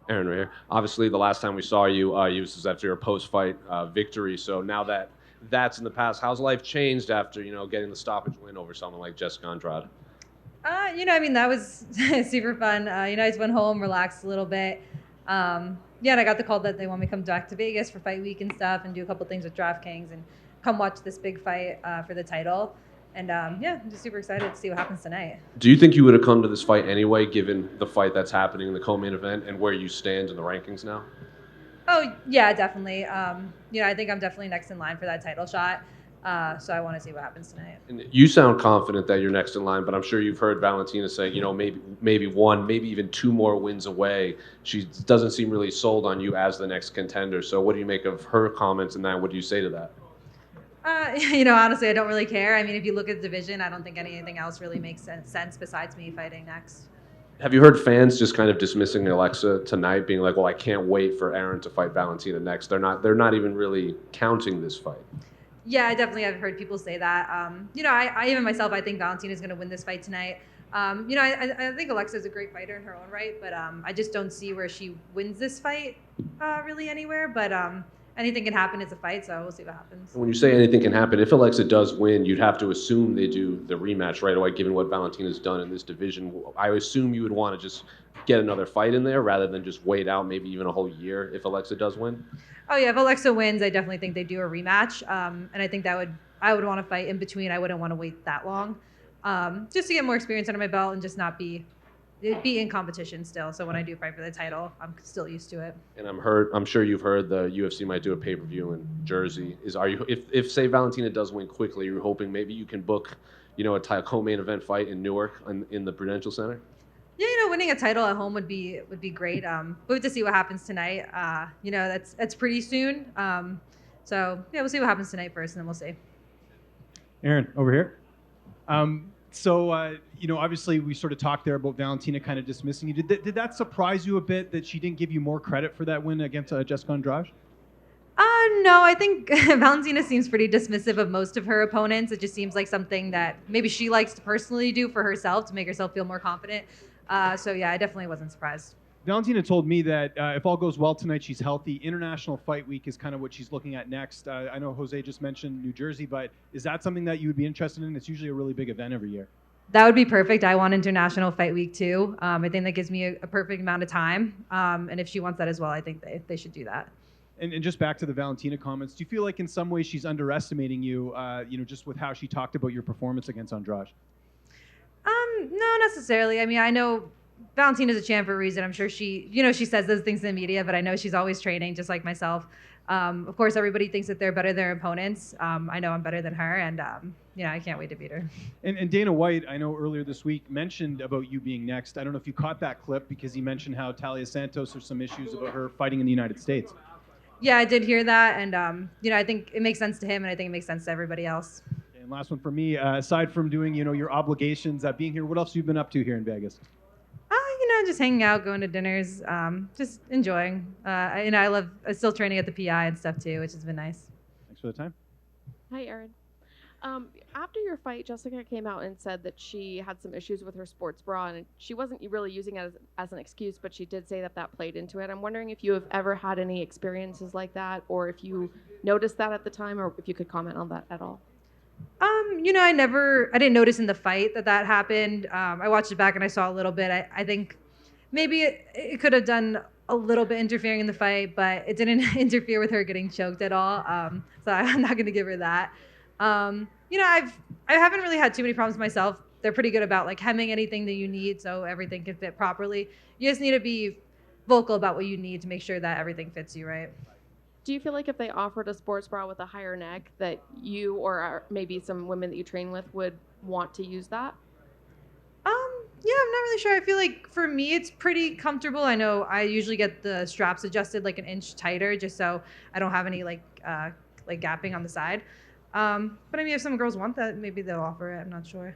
Erin right here. Obviously, the last time we saw you, you was after your post-fight victory. So now that that's in the past, how's life changed after getting the stoppage win over someone like Jessica Andrade? I mean, that was super fun. I just went home, relaxed a little bit. Yeah, and I got the call that they want me to come back to Vegas for fight week and stuff and do a couple things with DraftKings and come watch this big fight for the title. And yeah, I'm just super excited to see what happens tonight. Do you think you would have come to this fight anyway, given the fight that's happening in the co-main event and where you stand in the rankings now? Oh, yeah, definitely. I think I'm definitely next in line for that title shot. So I want to see what happens tonight. And you sound confident that you're next in line, but I'm sure you've heard Valentina say, maybe one, maybe even two more wins away. She doesn't seem really sold on you as the next contender. So what do you make of her comments and that? What do you say to that? Honestly, I don't really care. I mean, if you look at the division, I don't think anything else really makes sense besides me fighting next. Have you heard fans just kind of dismissing Alexa tonight, being like, "Well, I can't wait for Erin to fight Valentina next." They're not even really counting this fight. Yeah, I definitely have heard people say that. I even myself, I think Valentina's going to win this fight tonight. I think Alexa's a great fighter in her own right, but I just don't see where she wins this fight really anywhere. But anything can happen. It's a fight, so we'll see what happens. When you say anything can happen, if Alexa does win, you'd have to assume they do the rematch right away, given what Valentina's done in this division. I assume you would want to just get another fight in there rather than just wait out maybe even a whole year if Alexa does win. Oh yeah, if Alexa wins, I definitely think they do a rematch, and I think I would want to fight in between. I wouldn't want to wait that long, just to get more experience under my belt and just not be in competition still. So when I do fight for the title, I'm still used to it. And I'm sure you've heard the UFC might do a pay-per-view in Jersey. Are you if say Valentina does win quickly, you're hoping maybe you can book, a co-main event fight in Newark in the Prudential Center? Yeah, winning a title at home would be great. We'll have to see what happens tonight. That's pretty soon. So yeah, we'll see what happens tonight first, and then we'll see. Erin, over here. Obviously we sort of talked there about Valentina kind of dismissing you. Did that surprise you a bit that she didn't give you more credit for that win against Jessica Andrade? No, I think Valentina seems pretty dismissive of most of her opponents. It just seems like something that maybe she likes to personally do for herself to make herself feel more confident. So yeah, I definitely wasn't surprised. Valentina told me that if all goes well tonight, she's healthy. International Fight Week is kind of what she's looking at next. I know Jose just mentioned New Jersey, but is that something that you would be interested in? It's usually a really big event every year. That would be perfect. I want International Fight Week too. I think that gives me a perfect amount of time. And if she wants that as well, I think they should do that. And just back to the Valentina comments, do you feel like in some ways she's underestimating you, just with how she talked about your performance against Andrade? No, necessarily. I mean, I know Valentina's a champ for a reason. I'm sure she says those things in the media, but I know she's always training just like myself. Of course, everybody thinks that they're better than their opponents. I know I'm better than her, and I can't wait to beat her. And Dana White, I know earlier this week, mentioned about you being next. I don't know if you caught that clip because he mentioned how Talia Santos there's some issues about her fighting in the United States. Yeah, I did hear that, and I think it makes sense to him, and I think it makes sense to everybody else. And last one for me, aside from doing, your obligations, being here, what else have you been up to here in Vegas? Just hanging out, going to dinners, just enjoying. I'm still training at the PI and stuff too, which has been nice. Thanks for the time. Hi, Erin. After your fight, Jessica came out and said that she had some issues with her sports bra, and she wasn't really using it as an excuse, but she did say that played into it. I'm wondering if you have ever had any experiences like that, or if you noticed that at the time, or if you could comment on that at all. I didn't notice in the fight that happened. I watched it back and I saw a little bit. I think maybe it could have done a little bit interfering in the fight, but it didn't interfere with her getting choked at all. So I'm not going to give her that. I haven't really had too many problems myself. They're pretty good about like hemming anything that you need so everything can fit properly. You just need to be vocal about what you need to make sure that everything fits you right. Do you feel like if they offered a sports bra with a higher neck that you or maybe some women that you train with would want to use that? Yeah, I'm not really sure. I feel like for me, it's pretty comfortable. I know I usually get the straps adjusted like an inch tighter just so I don't have any like gapping on the side. But I mean, if some girls want that, maybe they'll offer it. I'm not sure.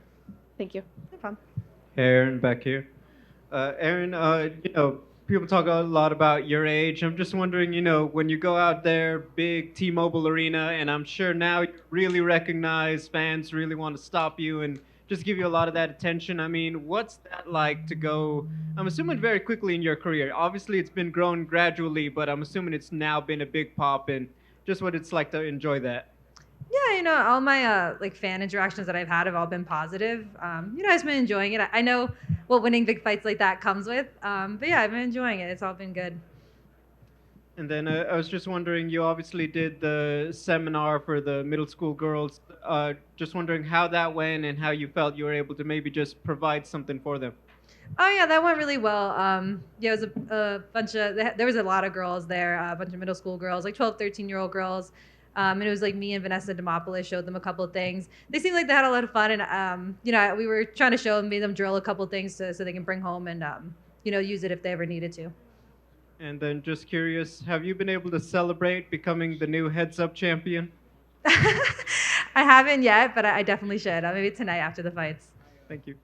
Thank you. No problem. Hey, Erin, back here. Erin, people talk a lot about your age. I'm just wondering, when you go out there, big T-Mobile Arena, and I'm sure now you really recognize fans really want to stop you and just give you a lot of that attention. I mean, what's that like to go? I'm assuming very quickly in your career. Obviously, it's been growing gradually, but I'm assuming it's now been a big pop, and just what it's like to enjoy that. Yeah, all my like fan interactions that I've had have all been positive. I've been enjoying it. I know what winning big fights like that comes with. But yeah, I've been enjoying it. It's all been good. And then I was just wondering, you obviously did the seminar for the middle school girls. Just wondering how that went and how you felt you were able to maybe just provide something for them. Oh yeah, that went really well. Yeah, it was a bunch of there was a lot of girls there, a bunch of middle school girls, like 12, 13-year-old girls. And it was like me and Vanessa Demopoulos showed them a couple of things. They seemed like they had a lot of fun, and we were trying to show them, made them drill a couple of things so they can bring home and use it if they ever needed to. And then just curious, have you been able to celebrate becoming the new heads-up champion? I haven't yet, but I definitely should. Maybe tonight after the fights. Thank you.